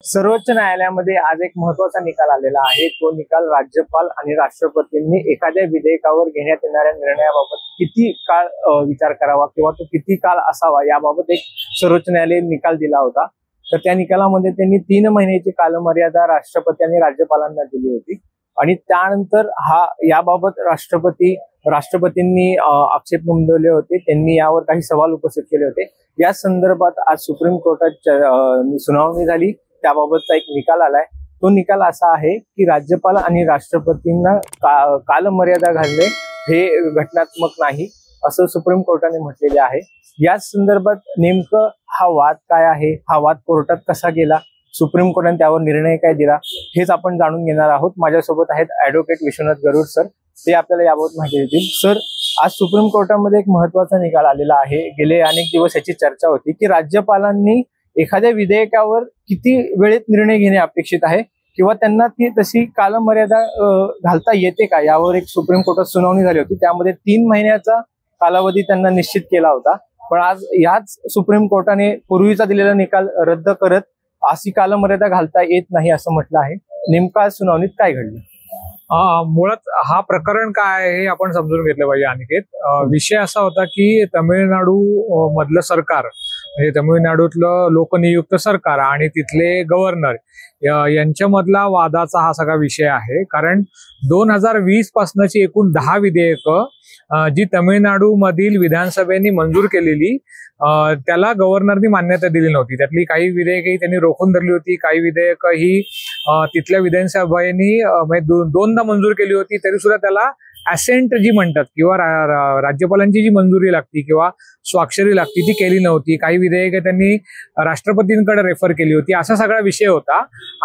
सर्वोच्च न्यायालयामध्ये आज एक महत्त्वाचा निकाल आलेला आहे। तो निकाल राज्यपाल आणि राष्ट्रपतींनी एखाद्या विधेयकावर घेण्यात येणाऱ्या निर्णयाबाबत किती काळ विचार करावा किंवा तो किती काळ असावा याबाबत एक सर्वोच्च न्यायालयाने निकाल दिला होता। तर त्या निकालामध्ये त्यांनी 3 महिन्याची कालमर्यादा राष्ट्रपती आणि राज्यपालांना दिली होती आणि त्यानंतर याबाबत राष्ट्रपतींनी आक्षेप नोंदवले होते। त्यांनी यावर काही सवाल उपस्थित केले होते। या संदर्भात आज सुप्रीम कोर्टात सुनावणी झाली। त्याबाबतचा एक निकाल आलाय। तो निकाल असा आहे की राज्यपाल आणि राष्ट्रपतींना कालमर्यादा घालणे हे घटनात्मक नाही असं सुप्रीम कोर्टाने म्हटलेले आहे। या संदर्भात नेमकं हा वाद काय आहे, हा वाद कोर्टात कसा गेला, सुप्रीम कोर्टाने त्यावर निर्णय काय दिला, हेच आपण जाणून घेणार आहोत। माझ्यासोबत आहेत ऍडव्होकेट विश्वनाथ गरुड सर, ते आपल्याला याबाबत माहिती देतील। सर, आज सुप्रीम कोर्टामध्ये एक महत्त्वाचा निकाल आलेला आहे। गेले अनेक दिवस याची चर्चा होती की राज्यपालांनी एखाद्या विधेयकावर किती वेळेत निर्णय घेणे अपेक्षित आहे किंवा त्यांना ती तशी कालमर्यादा घालता येते का, यावर एक सुप्रीम कोर्टात सुनावणी झाली होती। त्यामध्ये 3 महिन्याचा कालावधी त्यांना निश्चित केला होता। पण आज याच सुप्रीम कोर्टाने पूर्वीचा दिलेला निकाल रद्द करत अशी कालमर्यादा घालता येत नाही असं म्हटलं आहे। नेमका सुनावणीत काय घडलं? मुळात हा प्रकरण काय आहे हे आपण समजून घेतलं पाहिजे अनिकेत। विषय असा होता की तमिळनाडू मधलं सरकार म्हणजे तमिळनाडूतलं लोकनियुक्त सरकार आणि तिथले गव्हर्नर यांच्यामधला वादाचा हा सगळा विषय आहे। कारण 2020 पासूनची एकूण 10 विधेयकं जी तमिळनाडू मधील विधानसभेने मंजूर केलेली त्याला गव्हर्नरनी मान्यता दिली नव्हती। त्यातली काही विधेयकही त्यांनी रोखून धरली होती, काही विधेयक ही तिथल्या विधानसभेने दोनदा मंजूर केली होती, तरी सुद्धा त्याला असेंट जी म्हणतात किंवा राज्यपालांची जी मंजुरी लागती किंवा स्वाक्षरी लागती ती केली नव्हती। काही विधेयकं त्यांनी राष्ट्रपतींकडे रेफर केली होती। असा सगळा विषय होता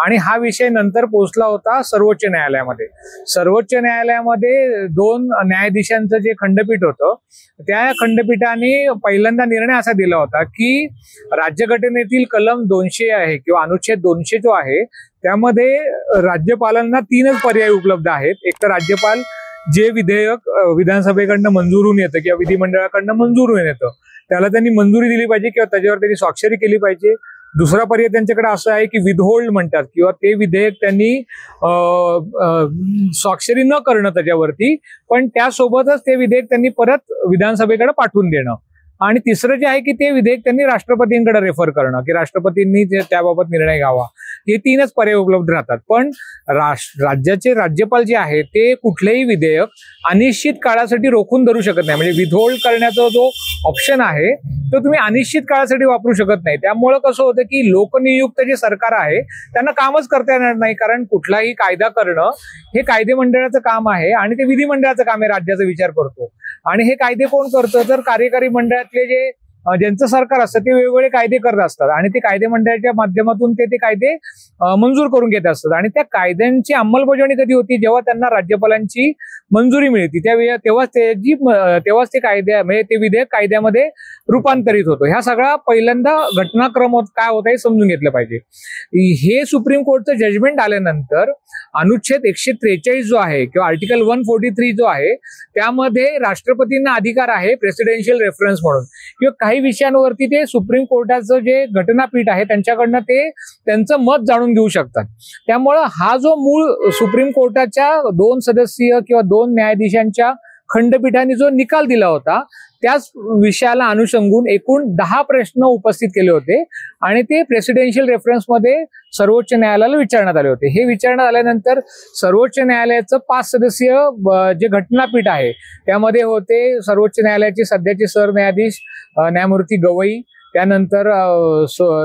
आणि हा विषय नंतर पोहोचला होता सर्वोच्च न्यायालयामध्ये। सर्वोच्च न्यायालयामध्ये 2 न्यायाधीशांचं जे खंडपीठ होतं त्या खंडपीठाने पहिल्यांदा निर्णय असा दिला होता की राज्यघटनेतील कलम 200 आहे किंवा अनुच्छेद 200 जो आहे त्यामध्ये राज्यपालांना 3च पर्याय उपलब्ध आहेत। एक तर राज्यपाल जे विधेयक विधानसभेकडनं मंजूर होऊन येतं किंवा विधिमंडळाकडनं मंजूर होऊन येतं त्याला त्यांनी मंजुरी दिली पाहिजे किंवा त्याच्यावर त्यांनी स्वाक्षरी केली पाहिजे। दुसरा पर्याय त्यांच्याकडे असं आहे की विथहोल्ड म्हणतात किंवा ते विधेयक त्यांनी स्वाक्षरी न करणं त्याच्यावरती, पण त्यासोबतच ते विधेयक त्यांनी परत विधानसभेकडे पाठवून देणं। आणि तिसरं जे आहे की ते विधेयक त्यांनी राष्ट्रपतींकडे रेफर करणं की राष्ट्रपतींनी त्याबाबत निर्णय घ्यावा। हे 3च पर्याय उपलब्ध राहतात। पण राज्याचे राज्यपाल जे आहे ते कुठलेही विधेयक अनिश्चित काळासाठी रोखून धरू शकत नाही। म्हणजे विथहोल्ड करण्याचा जो ऑप्शन आहे तो तुम्ही अनिश्चित काळासाठी वापरू शकत नाही। त्यामुळे कसं होतं की लोकनियुक्त जे सरकार आहे त्यांना कामच करता येणार नाही, कारण कुठलाही कायदा करणं हे कायदे मंडळाचं काम आहे आणि ते विधिमंडळाचं काम आहे, राज्याचा विचार करतो। आणि हे कायदे कोण करतं तर कार्यकारी मंडळातले ज्यांचं सरकार असतं ते वेगवेगळे कायदे करत असतात आणि ते कायदे मंडळाच्या माध्यमातून ते कायदे मंजूर करून घेत असतात। आणि त्या कायद्यांची अंमलबजावणी कधी होती जेव्हा त्यांना राज्यपालांची मंजुरी मिळते तेव्हाच ते कायद्या म्हणजे ते विधेयक कायद्यामध्ये रूपांतरित होतो। ह्या सगळा पहिल्यांदा घटनाक्रम काय होता हे समजून घेतलं पाहिजे। हे सुप्रीम कोर्टचं जजमेंट आल्यानंतर अनुच्छेद 143 जो आहे किंवा आर्टिकल 143 जो आहे त्यामध्ये राष्ट्रपतींना अधिकार आहे प्रेसिडेन्शियल रेफरन्स म्हणून किंवा काही विषयांवरती ते सुप्रीम कोर्टाचं जे घटनापीठ आहे त्यांच्याकडनं ते त्यांचं मत जाणून घेऊ शकतात। त्यामुळं हा जो मूळ सुप्रीम कोर्टाच्या 2 सदस्यीय किंवा 2 न्यायाधीशांच्या खंडपीठाने जो निकाल दिला होता त्याच विषयाला अनुषंगून एकूण 10 प्रश्न उपस्थित केले होते आणि ते प्रेसिडेन्शियल रेफरन्समध्ये सर्वोच्च न्यायालयाला विचारण्यात आले होते। हे विचारण्यात आल्यानंतर सर्वोच्च न्यायालयाचं 5 सदस्यीय जे घटनापीठ आहे त्यामध्ये होते सर्वोच्च न्यायालयाचे सध्याचे सरन्यायाधीश न्यायमूर्ती गवई, त्यानंतर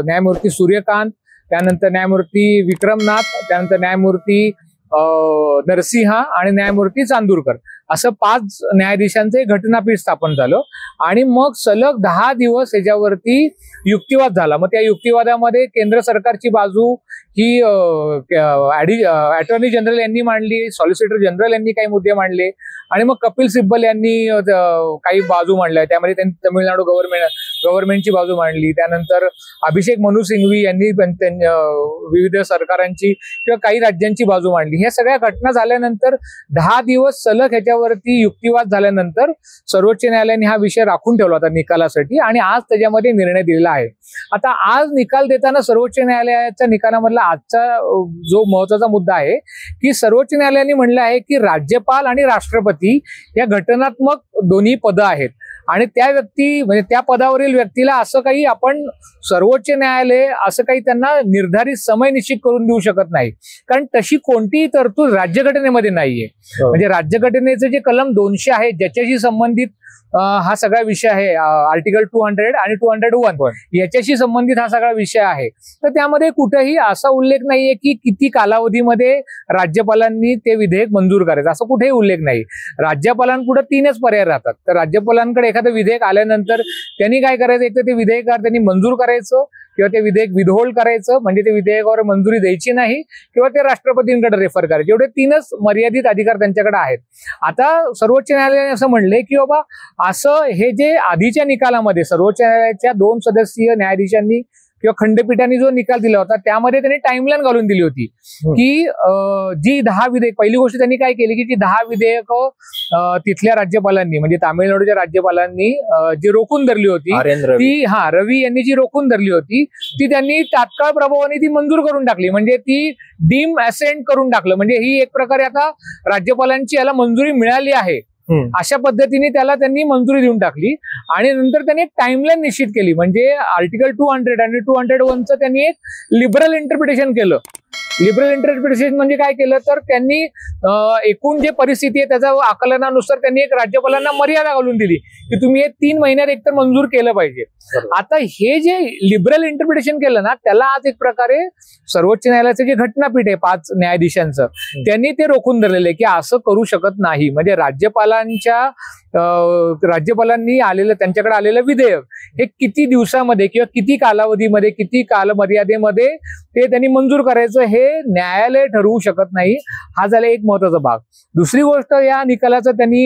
न्यायमूर्ती सूर्यकांत, त्यानंतर न्यायमूर्ती विक्रमनाथ, त्यानंतर न्यायमूर्ती नरसिंहा आणि न्यायमूर्ती चांदूरकर असं 5 न्यायाधीशांचे घटनापीठ स्थापन झालं। आणि मग सलग 10 दिवस याच्यावरती युक्तिवाद झाला। मग त्या युक्तिवादामध्ये केंद्र सरकारची बाजू ही अटॉर्नी जनरल यांनी मांडली, सॉलिसिटर जनरल यांनी काही मुद्दे मांडले आणि मग कपिल सिब्बल यांनी काही बाजू मांडल्या। त्यामध्ये त्यांनी तमिळनाडू गव्हर्नमेंटची बाजू मांडली, त्यानंतर अभिषेक मनु सिंघवी यांनी विविध सरकारांची किंवा काही राज्यांची बाजू मांडली. ह्या सगळ्या घटना झाल्यानंतर 10 दिवस सलग ह्याच्यावरती युक्तिवाद झाल्यानंतर सर्वोच्च न्यायालयाने हा विषय राखून ठेवला होता निकालासाठी आणि आज त्याच्यामध्ये निर्णय दिलेला आहे. आता आज निकाल देताना सर्वोच्च न्यायालयाच्या निकालामधला आजचा जो महत्वाचा मुद्दा आहे की सर्वोच्च न्यायालयाने म्हणलं आहे की राज्यपाल आणि राष्ट्रपती या घटनात्मक दोन्ही पदं आहेत आणि त्या व्यक्ती म्हणजे त्या पदावरील व्यक्तीला असं काही आपण सर्वोच्च न्यायालय असं काही त्यांना निर्धारित समय निश्चित करून देऊ शकत नाही, कारण तशी कोणतीही तरतूद राज्यघटनेमध्ये नाहीये. म्हणजे राज्यघटनेचे जे कलम 200 आहे ज्याच्याशी संबंधित हा सगळा विषय आहे, आर्टिकल 200 आणि 201 याच्याशी संबंधित हा सगळा विषय आहे. तर त्यामध्ये कुठेही असा उल्लेख नाहीये की किती कालावधीमध्ये राज्यपालांनी ते विधेयक मंजूर करायचं, असं कुठेही उल्लेख नाही. राज्यपालांपुढे 3च पर्याय राहतात. तर राज्यपालांकडे एखादं विधेयक आल्यानंतर त्यांनी काय करायचं, एक तर ते विधेयक त्यांनी मंजूर करायचं किंवा ते विधेयक विधहोल्ड करायचं, म्हणजे ते विधेयकावर मंजुरी द्यायची नाही, किंवा ते राष्ट्रपतींकडे रेफर करायचे. एवढे 3च मर्यादित अधिकार त्यांच्याकडे आहेत. आता सर्वोच्च न्यायालयाने असं म्हणले की बाबा असं हे जे आधीच्या निकालामध्ये सर्वोच्च न्यायालयाच्या 2 सदस्यीय न्यायाधीशांनी किंवा खंडपीठाने जो निकाल दिला होता त्यामध्ये त्यांनी टाइमलाईन घालून दिली होती की जी 10 विधेयक, पहिली गोष्ट त्यांनी काय केली की जी 10 विधेयक तिथल्या राज्यपालांनी म्हणजे तामिळनाडूच्या राज्यपालांनी जी रोखून धरली होती ती रवी यांनी जी रोखून धरली होती ती त्यांनी तात्काळ प्रभावाने ती मंजूर करून टाकली, म्हणजे ती डीम असेंट करून टाकलं. म्हणजे ही एक प्रकारे आता राज्यपालांची याला मंजुरी मिळाली आहे अशा पद्धतीने त्याला त्यांनी मंजुरी देऊन टाकली. आणि नंतर त्यांनी एक टाइमलाईन निश्चित केली, म्हणजे आर्टिकल 200 आणि 201चं त्यांनी एक लिबरल इंटरप्रिटेशन केलं. लिबरल इंटरप्रिटेशन म्हणजे काय केलं तर त्यांनी एकूण जे परिस्थिती आहे त्याच्या आकलनानुसार त्यांनी एक राज्यपालांना मर्यादा घालून दिली की तुम्ही हे 3 महिन्यात एकतर मंजूर केलं पाहिजे. आता हे जे लिबरल इंटरप्रिटेशन केलं ना त्याला आज एक प्रकारे सर्वोच्च न्यायालयाचं जे घटनापीठ आहे 5 न्यायाधीशांचं त्यांनी ते रोखून धरलेलं आहे की असं करू शकत नाही. म्हणजे राज्यपालांनी आलेलं त्यांच्याकडे आलेलं विधेयक हे किती दिवसामध्ये किंवा किती कालावधीमध्ये किती कालमर्यादेमध्ये ते त्यांनी मंजूर करायचं हे न्यायालय ठरवू शकत नाही. हा झाला एक महत्वाचा भाग. दुसरी गोष्ट या निकालाचा त्यांनी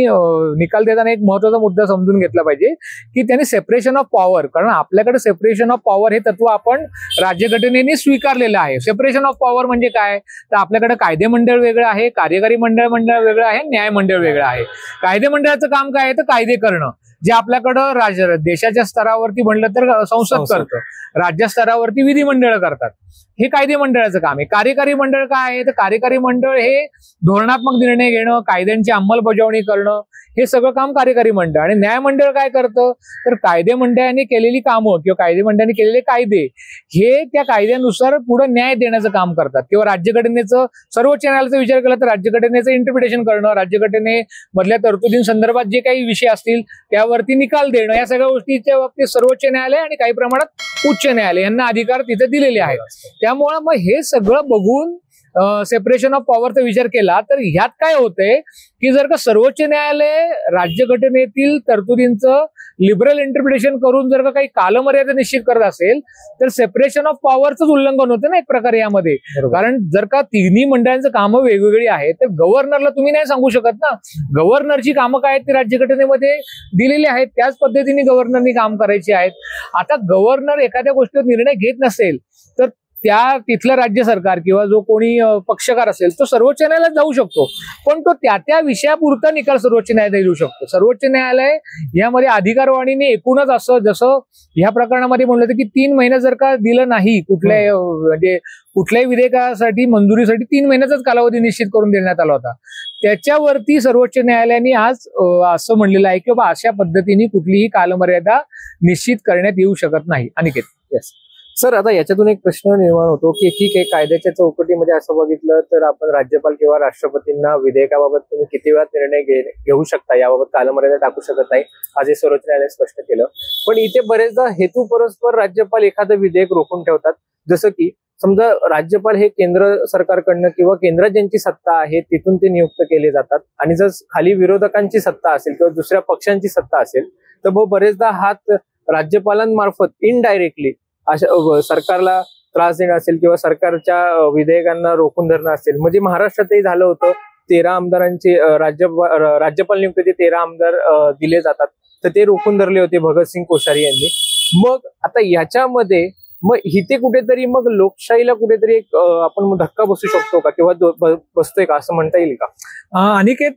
निकाल देताना एक महत्वाचा मुद्दा समजून घेतला पाहिजे की त्यांनी सेपरेशन ऑफ पॉवर, कारण आपल्याकडे सेपरेशन ऑफ पॉवर हे तत्व आपण राज्यघटनेने स्वीकारलेलं आहे. सेपरेशन ऑफ पॉवर म्हणजे काय तर आपल्याकडे कायदे मंडळ वेगळं आहे, कार्यकारी मंडळ वेगळं आहे, न्याय मंडळ वेगळं आहे. कायदे मंडळाचं काम काय आहे तर कायदे करणं, जे आपल्याकडं देशाच्या स्तरावरती म्हणलं तर संसद करतं, राज्य स्तरावरती विधिमंडळ करतात. हे कायदे मंडळाचं काम आहे. कार्यकारी मंडळ काय आहे तर कार्यकारी मंडळ हे धोरणात्मक निर्णय घेणं, कायद्यांची अंमलबजावणी करणं हे सगळं काम कार्यकारी मंडळ. आणि न्याय मंडळ काय करतं तर कायदे मंडळाने केलेली कामं किंवा कायदे मंडळाने केलेले कायदे हे त्या कायद्यानुसार पुढे न्याय देण्याचं काम करतात. किंवा राज्यघटनेचं सर्वोच्च न्यायालयाचा विचार केला तर राज्यघटनेचं इंटरप्रिटेशन करणं, राज्यघटनेमधल्या तरतुदींसंदर्भात जे काही विषय असतील त्यावरती निकाल देणं, या सगळ्या गोष्टीच्या बाबतीत सर्वोच्च न्यायालय आणि काही प्रमाणात उच्च न्यायालय यांना अधिकार तिथे दिलेले आहेत. त्यामुळे मग हे सगळं बघून सेपरेशन ऑफ पॉवरचा विचार केला तर ह्यात काय होतंय की जर का सर्वोच्च न्यायालय राज्यघटनेतील तरतुदींचं लिबरल इंटरप्रिटेशन करून जर का काही कालमर्यादा निश्चित करत असेल तर सेपरेशन ऑफ पॉवरचं उल्लंघन होतं ना एक प्रकारे यामध्ये. कारण जर का तिन्ही मंडळांचं कामं वेगवेगळी आहेत तर गव्हर्नरला तुम्ही नाही सांगू शकत ना, गव्हर्नरची कामं काय आहेत ती राज्यघटनेमध्ये दिलेली आहेत, त्याच पद्धतीने गव्हर्नरनी काम करायची आहेत. आता गव्हर्नर एखाद्या गोष्टीवर निर्णय घेत नसेल तर त्या तिथलं राज्य सरकार किंवा जो कोणी पक्षकार असेल तो सर्वोच्च न्यायालयात जाऊ शकतो, पण तो त्या विषयापुरता निकाल सर्वोच्च न्यायालय देऊ शकतो. सर्वोच्च न्यायालय यामध्ये अधिकारवाणीने एकूणच असं जसं ह्या प्रकरणामध्ये म्हणलं होतं की 3 महिने जर का दिलं नाही म्हणजे कुठल्याही विधेयकासाठी मंजुरीसाठी 3 महिन्याचाच कालावधी निश्चित करून देण्यात आला होता, त्याच्यावरती सर्वोच्च न्यायालयाने आज असं म्हणलेलं आहे की बाबा अशा पद्धतीने कुठलीही कालमर्यादा निश्चित करण्यात येऊ शकत नाही. अनिकेत. येस सर, आता याच्यातून एक प्रश्न निर्माण होतो की ठीक आहे कायद्याच्या चौकटीमध्ये असं बघितलं तर आपण राज्यपाल किंवा राष्ट्रपतींना विधेयकाबाबत तुम्ही किती वेळा निर्णय घेऊ शकता याबाबत कालमर्यादा टाकू शकत नाही, आज हे सर्वोच्च न्यायालयाने स्पष्ट केलं. पण इथे बरेचदा हेतू परस्पर राज्यपाल एखादं विधेयक रोखून ठेवतात. जसं की समजा राज्यपाल हे केंद्र सरकारकडनं किंवा केंद्रात ज्यांची सत्ता आहे तिथून ते नियुक्त केले जातात आणि जर खाली विरोधकांची सत्ता असेल किंवा दुसऱ्या पक्षांची सत्ता असेल तर बरेचदा हात राज्यपालांमार्फत इनडायरेक्टली अशा सरकारला त्रास देणं असेल किंवा सरकारच्या विधेयकांना रोखून धरणं असेल. म्हणजे महाराष्ट्रातही झालं होतं, 13 आमदारांचे राज्यपाल नियुक्तीचे 13 आमदार दिले जातात तर ते रोखून धरले होते भगतसिंग कोश्यारी यांनी. मग आता याच्यामध्ये मग इथे कुठेतरी मग लोकशाहीला कुठेतरी एक आपण धक्का बसू शकतो का किंवा बसतोय का असं म्हणता येईल का? अनिकेत,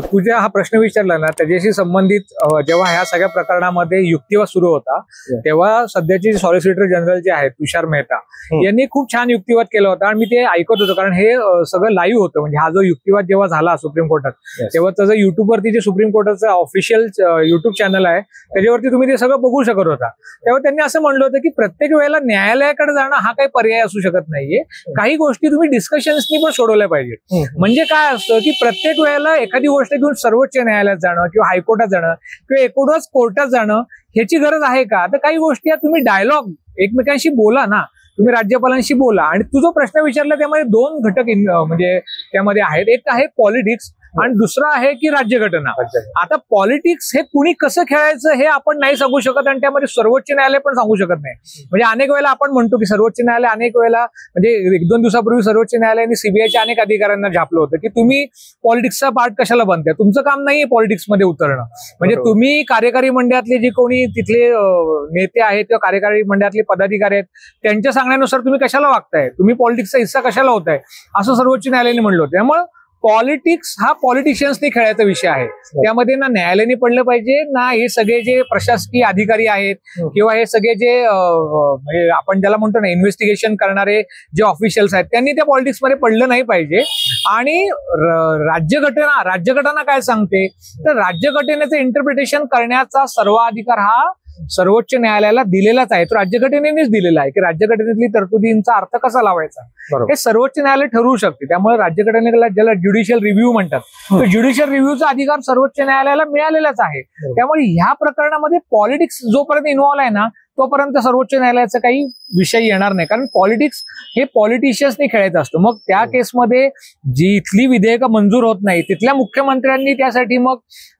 तुझ्या हा प्रश्न विचारला ना, त्याच्याशी संबंधित जेव्हा ह्या सगळ्या प्रकरणामध्ये युक्तिवाद सुरू होता तेव्हा सध्याचे सॉलिसिटर जनरल जे आहेत तुषार मेहता यांनी खूप छान युक्तिवाद केला होता आणि मी ते ऐकत होतो, कारण हे सगळं लाईव्ह होतं. म्हणजे हा जो युक्तिवाद जेव्हा झाला सुप्रीम कोर्टात तेव्हा त्याचं युट्यूबवरती जे सुप्रीम कोर्टाचं ऑफिशियल युट्यूब चॅनल आहे त्याच्यावरती तुम्ही ते सगळं बघू शकत होता. तेव्हा त्यांनी असं म्हणलं होतं की प्रत्येक वेळेला न्यायालयाकडे जाणं हा काही पर्याय असू शकत नाहीये. काही गोष्टी तुम्ही डिस्कशन्सनी पण सोडवल्या पाहिजेत. म्हणजे काय असतं की प्रत्येक वेळेला एखादी गोष्ट घेऊन सर्वोच्च न्यायालयात जाणं किंवा हायकोर्टात जाणं किंवा एकूणच कोर्टात जाणं ह्याची गरज आहे का? तर काही गोष्टी तुम्ही डायलॉग एकमेकांशी बोला ना, तुम्ही राज्यपालांशी बोला. आणि तू जो प्रश्न विचारला त्यामध्ये दोन घटक म्हणजे त्यामध्ये आहेत. एक आहे पॉलिटिक्स आणि दुसरा आहे की राज्यघटना. आता पॉलिटिक्स हे कुणी कसं खेळायचं हे आपण नाही सांगू शकत आणि त्यामध्ये सर्वोच्च न्यायालय पण सांगू शकत नाही. म्हणजे अनेक वेळेला आपण म्हणतो की सर्वोच्च न्यायालय अनेक वेळेला म्हणजे 1-2 दिवसापूर्वी सर्वोच्च न्यायालयाने सीबीआयच्या अनेक अधिकाऱ्यांना झापलं होतं की तुम्ही पॉलिटिक्सचा पार्ट कशाला बनताय, तुमचं काम नाहीये पॉलिटिक्समध्ये उतरणं. म्हणजे तुम्ही कार्यकारी मंडळातले जे कोणी तिथले नेते आहेत किंवा कार्यकारी मंडळातले पदाधिकारी आहेत त्यांच्या सांगण्यानुसार तुम्ही कशाला वागताय, तुम्ही पॉलिटिक्सचा हिस्सा कशाला होताय, असं सर्वोच्च न्यायालयाने म्हणलं होतं. त्यामुळे पॉलिटिक्स हा पॉलिटिशियन्सनी खेळायचा विषय आहे. त्यामध्ये ना न्यायालयाने पडलं पाहिजे ना हे सगळे जे प्रशासकीय अधिकारी आहेत किंवा हे सगळे जे म्हणजे आपण ज्याला म्हणतो ना इन्व्हेस्टिगेशन करणारे जे ऑफिशियल्स आहेत त्यांनी त्या पॉलिटिक्समध्ये पडलं नाही पाहिजे. आणि राज्यघटना काय सांगते तर राज्यघटनेचं इंटरप्रिटेशन करण्याचा सर्वाधिकार हा सर्वोच्च न्यायालयाला दिलेलाच आहे. तो राज्यघटनेनेच दिलेला आहे की राज्यघटनेतली तरतुदींचा अर्थ कसा लावायचा हे सर्वोच्च न्यायालय ठरवू शकते. त्यामुळे राज्यघटनेला ज्याला ज्युडिशियल रिव्ह्यू म्हणतात तो ज्युडिशियल रिव्ह्यूचा अधिकार सर्वोच्च न्यायालयाला मिळालेलाच आहे. त्यामुळे ह्या प्रकरणामध्ये पॉलिटिक्स जोपर्यंत इन्व्हॉल्व आहे ना तोपर्यंत सर्वोच्च न्यायालयाचा काही विषय येणार नाही, कारण पॉलिटिक्स हे पॉलिटिशियन्सनी खेळायचं असतं. मग त्या केसमध्ये जी इथली विधेयकं मंजूर होत नाही तिथल्या मुख्यमंत्र्यांनी त्यासाठी मग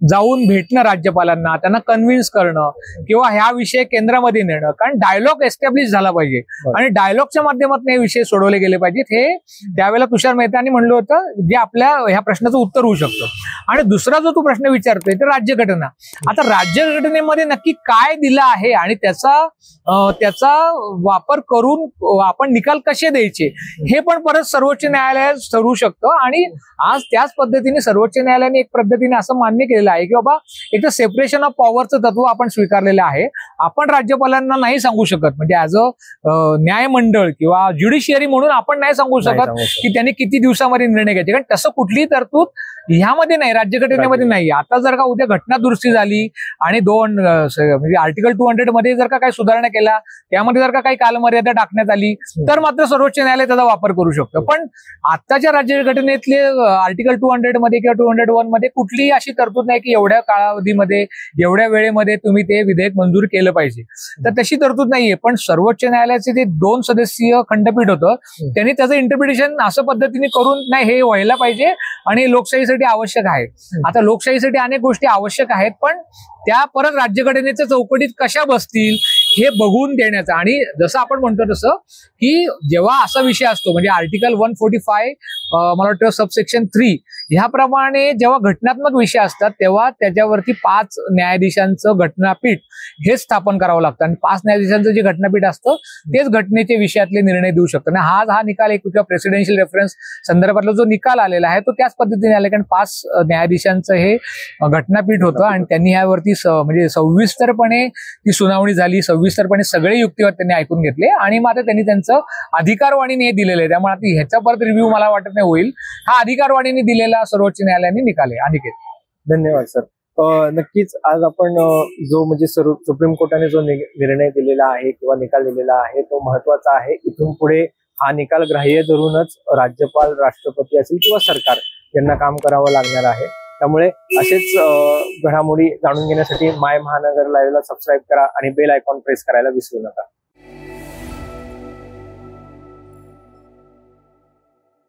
जाऊन भेटणं राज्यपालांना, त्यांना कन्व्हिन्स करणं किंवा ह्या विषय केंद्रामध्ये नेणं, कारण डायलॉग एस्टॅब्लिश झाला पाहिजे आणि डायलॉगच्या माध्यमातून हे विषय सोडवले गेले पाहिजेत. हे त्यावेळेला तुषार मेहतानी म्हणलं होतं जे आपल्या ह्या प्रश्नाचं उत्तर होऊ शकतं. आणि दुसरा जो तू प्रश्न विचारतोय तर राज्यघटना. आता राज्यघटनेमध्ये नक्की काय दिलं आहे आणि त्याचा वापर करून आपण निकाल कसे द्यायचे हे पण परत सर्वोच्च न्यायालयात ठरवू शकतं. आणि आज त्याच पद्धतीने सर्वोच्च न्यायालयाने एक पद्धतीने असं मान्य केलेलं आहे की बाबा एक तर सेपरेशन ऑफ पॉवरचं तत्व आपण स्वीकारलेलं आहे. आपण राज्यपालांना नाही सांगू शकत, म्हणजे ऍज अ न्यायमंडळ किंवा ज्युडिशियरी म्हणून आपण नाही सांगू शकत की त्यांनी किती दिवसामध्ये निर्णय घ्यायचे, कारण तसं कुठलीही तरतूद ह्यामध्ये नाही, राज्यघटनेमध्ये नाही. आता जर का उद्या घटना दुरुस्ती झाली आणि म्हणजे आर्टिकल 200 मध्ये जर का काही सुधारणा केला, त्यामध्ये जर का काही कालमर्यादा टाकण्यात आली तर मात्र सर्वोच्च न्यायालय त्याचा वापर करू शकतं. पण आताच्या राज्यघटनेतले आर्टिकल 200 मध्ये किंवा 201 मध्ये कुठलीही अशी तरतूद नाही की एवढ्या कालावधीमध्ये एवढ्या वेळेमध्ये तुम्ही ते विधेयक मंजूर केलं पाहिजे, तर तशी तरतूद नाहीये. पण सर्वोच्च न्यायालयाचे जे 2 सदस्यीय खंडपीठ होतं त्यांनी त्याचं इंटरप्रिटेशन असं पद्धतीने करून नाही हे व्हायला पाहिजे आणि लोकशाहीसाठी आवश्यक आहे. आता लोकशाहीसाठी अनेक गोष्टी आवश्यक आहेत पण त्या परत राज्यघटनेच्या चौकटीत कशा बसतील हे बघून देण्याचं. आणि जसं आपण म्हणतो तसं की जेव्हा असा विषय असतो म्हणजे आर्टिकल 145 मला वाटतं सबसेक्शन 3 ह्याप्रमाणे जेव्हा घटनात्मक विषय असतात तेव्हा त्याच्यावरती 5 न्यायाधीशांचं घटनापीठ हे स्थापन करावं लागतं आणि 5 न्यायाधीशांचं जे घटनापीठ असतं तेच घटनेच्या विषयातले निर्णय देऊ शकतं. आणि हा निकाल एक प्रेसिडेन्शियल रेफरन्स संदर्भातला जो निकाल आलेला आहे तो त्याच पद्धतीने आला, कारण 5 न्यायाधीशांचं हे घटनापीठ होतं आणि त्यांनी ह्यावरती म्हणजे सविस्तरपणे ती सुनावणी झाली, सविस्तरपणे सगळे युक्तिवाद त्यांनी ऐकून घेतले आणि मग आता त्यांनी त्यांचं अधिकारवाणीने हे दिलेलं आहे. त्यामुळे आता ह्याचा परत रिव्ह्यू मला वाटत नाही होईल. हा अधिकारवाणीने दिलेला सर्वोच्च न्यायालयाने निकाल आहे. अनिकेत, धन्यवाद सर. नक्कीच आज आपण जो म्हणजे सुप्रीम कोर्टाने जो निर्णय दिलेला आहे किंवा निकाल दिलेला आहे तो महत्वाचा आहे. इथून पुढे हा निकाल ग्राह्य धरूनच राज्यपाल, राष्ट्रपती असेल किंवा सरकार यांना काम करावं लागणार आहे. त्यामुळे असेच घडामोडी जाणून घेण्यासाठी माय महानगर लाईव्हला सबस्क्राईब करा आणि बेल आयकॉन प्रेस करायला विसरू नका.